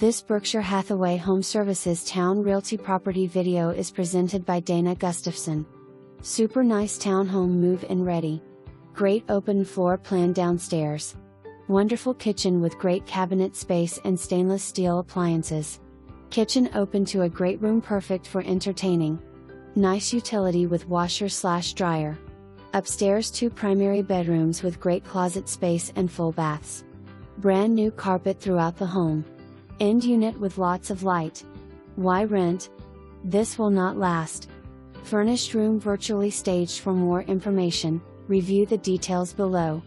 This Berkshire Hathaway HomeServices Towne Realty property video is presented by Dana Gustafson. Super nice townhome move-in ready. Great open floor plan downstairs. Wonderful kitchen with great cabinet space and stainless steel appliances. Kitchen open to a great room perfect for entertaining. Nice utility with washer/dryer. Upstairs 2 primary bedrooms with great closet space and full baths. Brand new carpet throughout the home. End unit with lots of light. Why rent? This will not last. Furnished room virtually staged. For more information, review the details below.